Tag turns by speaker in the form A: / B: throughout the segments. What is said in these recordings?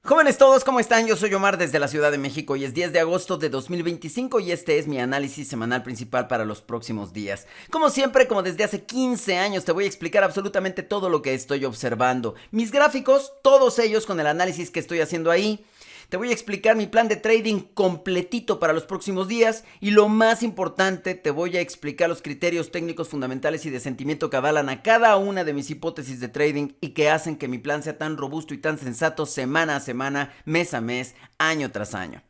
A: Jóvenes todos, ¿cómo están? Yo soy Omar desde la Ciudad de México y es 10 de agosto de 2025 y este es mi análisis semanal principal para los próximos días. Como siempre, como desde hace 15 años, te voy a explicar absolutamente todo lo que estoy observando. Mis gráficos, todos ellos con el análisis que estoy haciendo ahí. Te voy a explicar mi plan de trading completito para los próximos días y lo más importante, te voy a explicar los criterios técnicos fundamentales y de sentimiento que avalan a cada una de mis hipótesis de trading y que hacen que mi plan sea tan robusto y tan sensato semana a semana, mes a mes, año tras año.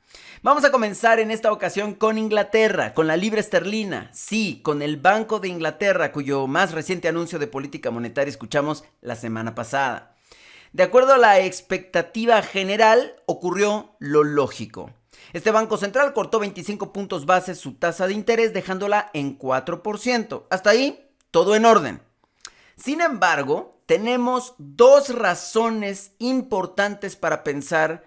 A: Vamos a comenzar en esta ocasión con Inglaterra, con la libra esterlina, sí, con el Banco de Inglaterra, cuyo más reciente anuncio de política monetaria escuchamos la semana pasada. De acuerdo a la expectativa general, ocurrió lo lógico. Este Banco Central cortó 25 puntos base su tasa de interés, dejándola en 4%. Hasta ahí, todo en orden. Sin embargo, tenemos dos razones importantes para pensar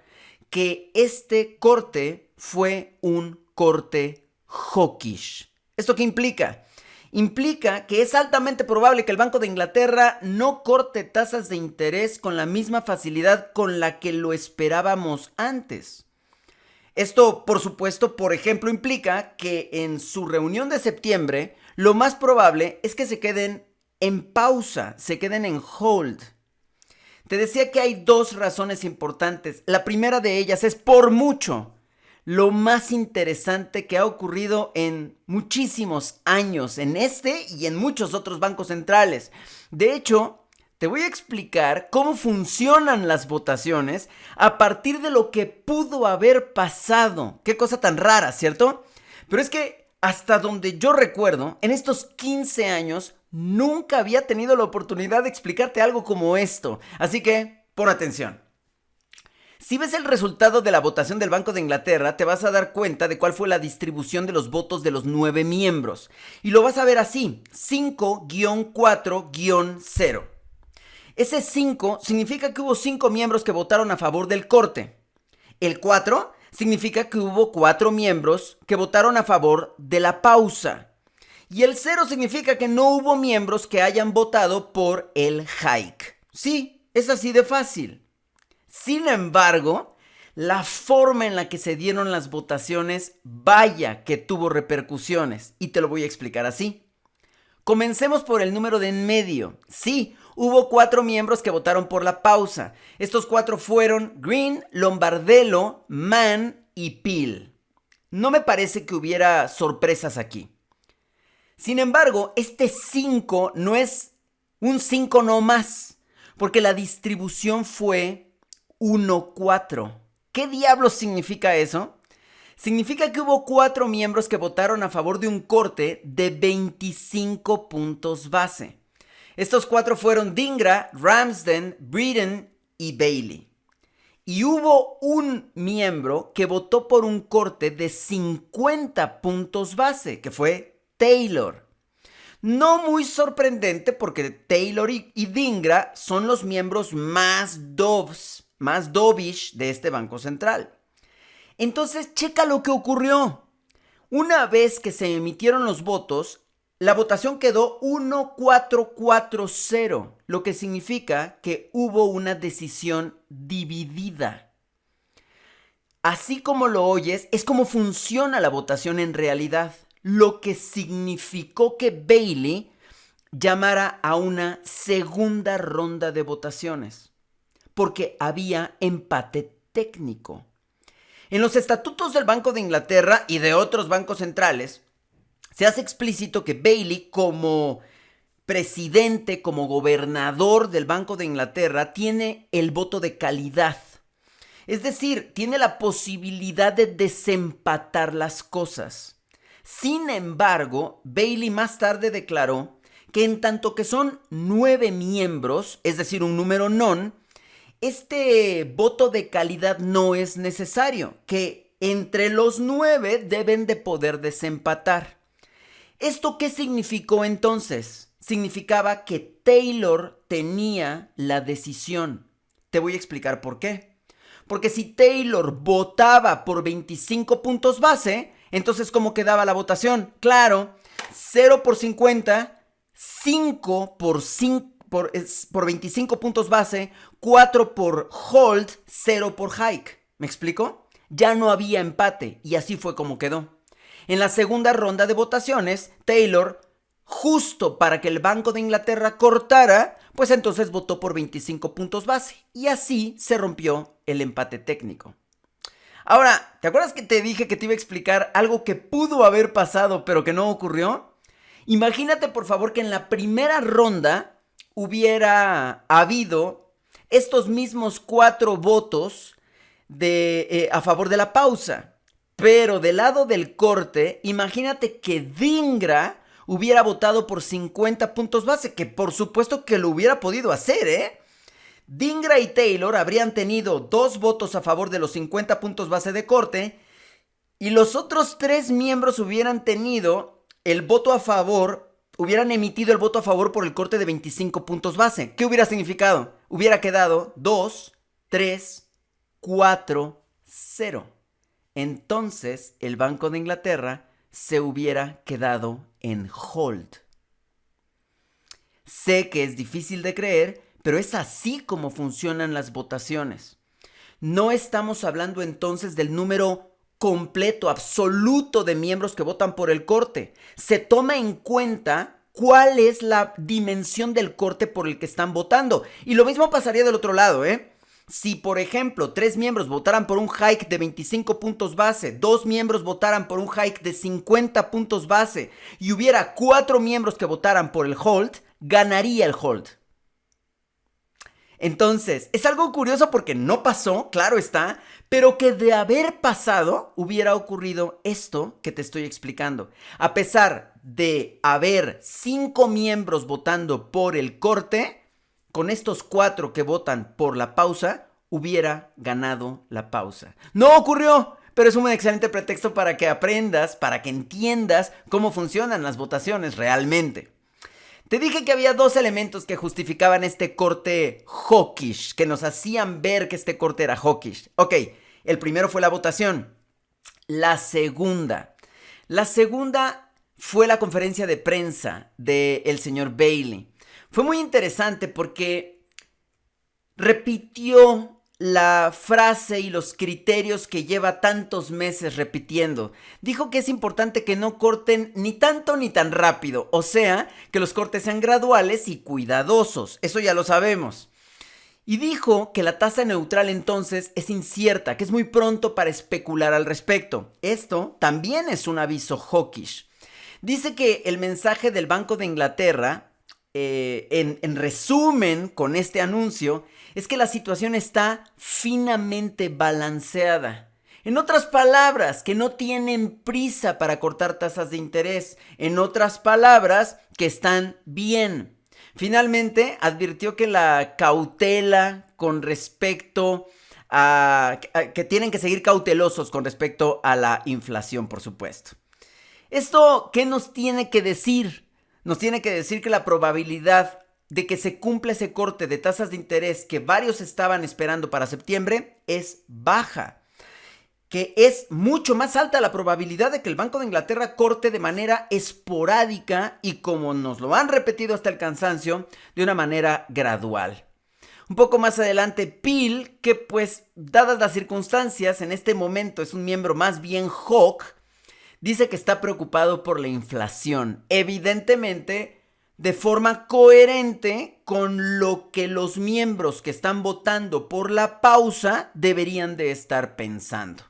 A: que este corte fue un corte hawkish. ¿Esto qué implica? Implica que es altamente probable que el Banco de Inglaterra no corte tasas de interés con la misma facilidad con la que lo esperábamos antes. Esto, por supuesto, por ejemplo, implica que en su reunión de septiembre, lo más probable es que se queden en pausa, se queden en hold. Te decía que hay dos razones importantes. La primera de ellas es por mucho lo más interesante que ha ocurrido en muchísimos años, en este y en muchos otros bancos centrales. De hecho, te voy a explicar cómo funcionan las votaciones a partir de lo que pudo haber pasado. Qué cosa tan rara, ¿cierto? Pero es que hasta donde yo recuerdo, en estos 15 años, nunca había tenido la oportunidad de explicarte algo como esto. Así que, pon atención. Si ves el resultado de la votación del Banco de Inglaterra, te vas a dar cuenta de cuál fue la distribución de los votos de los 9 miembros. Y lo vas a ver así, 5-4-0. Ese 5 significa que hubo 5 miembros que votaron a favor del corte. El 4 significa que hubo 4 miembros que votaron a favor de la pausa. Y el 0 significa que no hubo miembros que hayan votado por el hike. Sí, es así de fácil. Sin embargo, la forma en la que se dieron las votaciones, vaya que tuvo repercusiones, y te lo voy a explicar así. Comencemos por el número de en medio. Sí, hubo 4 miembros que votaron por la pausa. Estos 4 fueron Green, Lombardello, Mann y Peel. No me parece que hubiera sorpresas aquí. Sin embargo, este 5 no es un 5 no más, porque la distribución fue 1-4. ¿Qué diablos significa eso? Significa que hubo 4 miembros que votaron a favor de un corte de 25 puntos base. Estos 4 fueron Dhingra, Ramsden, Breeden y Bailey. Y hubo un miembro que votó por un corte de 50 puntos base, que fue Taylor. No muy sorprendente porque Taylor y Dhingra son los miembros más dovish de este Banco Central. Entonces, checa lo que ocurrió. Una vez que se emitieron los votos, la votación quedó 1-4-4-0, lo que significa que hubo una decisión dividida. Así como lo oyes, es como funciona la votación en realidad, lo que significó que Bailey llamara a una segunda ronda de votaciones, porque había empate técnico. En los estatutos del Banco de Inglaterra y de otros bancos centrales, se hace explícito que Bailey, como presidente, como gobernador del Banco de Inglaterra, tiene el voto de calidad. Es decir, tiene la posibilidad de desempatar las cosas. Sin embargo, Bailey más tarde declaró que en tanto que son 9 miembros, es decir, un número non, este voto de calidad no es necesario, que entre los 9 deben de poder desempatar. ¿Esto qué significó entonces? Significaba que Taylor tenía la decisión. Te voy a explicar por qué. Porque si Taylor votaba por 25 puntos base, entonces ¿cómo quedaba la votación? Claro, 0 por 50, 5 por 5, por 25 puntos base, 4 por hold, 0 por hike. ¿Me explico? Ya no había empate y así fue como quedó. En la segunda ronda de votaciones, Taylor, justo para que el Banco de Inglaterra cortara, pues entonces votó por 25 puntos base y así se rompió el empate técnico. Ahora, ¿te acuerdas que te dije que te iba a explicar algo que pudo haber pasado pero que no ocurrió? Imagínate por favor que en la primera ronda hubiera habido estos mismos 4 votos a favor de la pausa. Pero del lado del corte, imagínate que Dhingra hubiera votado por 50 puntos base, que por supuesto que lo hubiera podido hacer, ¿eh? Dhingra y Taylor habrían tenido 2 votos a favor de los 50 puntos base de corte y los otros 3 miembros hubieran tenido el voto a favor, hubieran emitido el voto a favor por el corte de 25 puntos base. ¿Qué hubiera significado? Hubiera quedado 2, 3, 4, 0. Entonces el Banco de Inglaterra se hubiera quedado en hold. Sé que es difícil de creer, pero es así como funcionan las votaciones. No estamos hablando entonces del número completo, absoluto de miembros que votan por el corte. Se toma en cuenta cuál es la dimensión del corte por el que están votando. Y lo mismo pasaría del otro lado, ¿eh? Si, por ejemplo, 3 miembros votaran por un hike de 25 puntos base, 2 miembros votaran por un hike de 50 puntos base y hubiera 4 miembros que votaran por el hold, ganaría el hold. Entonces, es algo curioso porque no pasó, claro está, pero que de haber pasado hubiera ocurrido esto que te estoy explicando. A pesar de haber 5 miembros votando por el corte, con estos 4 que votan por la pausa, hubiera ganado la pausa. No ocurrió, pero es un excelente pretexto para que aprendas, para que entiendas cómo funcionan las votaciones realmente. Te dije que había 2 elementos que justificaban este corte hawkish, que nos hacían ver que este corte era hawkish. Ok, el primero fue la votación. La segunda fue la conferencia de prensa del señor Bailey. Fue muy interesante porque repitió la frase y los criterios que lleva tantos meses repitiendo. Dijo que es importante que no corten ni tanto ni tan rápido, o sea, que los cortes sean graduales y cuidadosos, eso ya lo sabemos. Y dijo que la tasa neutral entonces es incierta, que es muy pronto para especular al respecto. Esto también es un aviso hawkish. Dice que el mensaje del Banco de Inglaterra, en resumen con este anuncio, es que la situación está finamente balanceada. En otras palabras, que no tienen prisa para cortar tasas de interés. En otras palabras, que están bien. Finalmente, advirtió que la cautela con respecto que tienen que seguir cautelosos con respecto a la inflación, por supuesto. ¿Esto qué nos tiene que decir? Nos tiene que decir que la probabilidad de que se cumpla ese corte de tasas de interés que varios estaban esperando para septiembre es baja. Que es mucho más alta la probabilidad de que el Banco de Inglaterra corte de manera esporádica y, como nos lo han repetido hasta el cansancio, de una manera gradual. Un poco más adelante, Peel, que pues dadas las circunstancias en este momento es un miembro más bien hawk, dice que está preocupado por la inflación, evidentemente de forma coherente con lo que los miembros que están votando por la pausa deberían de estar pensando.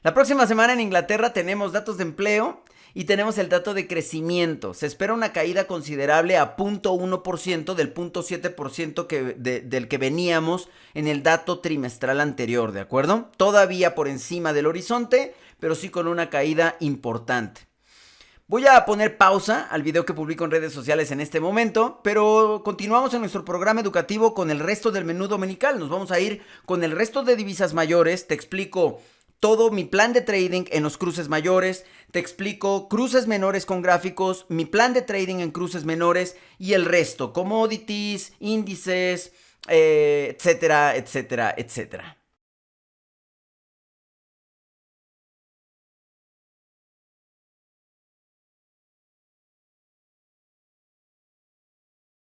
A: La próxima semana en Inglaterra tenemos datos de empleo y tenemos el dato de crecimiento. Se espera una caída considerable a 0.1% del 0.7% del que veníamos en el dato trimestral anterior, ¿de acuerdo? Todavía por encima del horizonte, pero sí con una caída importante. Voy a poner pausa al video que publico en redes sociales en este momento, pero continuamos en nuestro programa educativo con el resto del menú dominical. Nos vamos a ir con el resto de divisas mayores. Te explico todo mi plan de trading en los cruces mayores, te explico cruces menores con gráficos, mi plan de trading en cruces menores y el resto, commodities, índices, etcétera, etcétera, etcétera.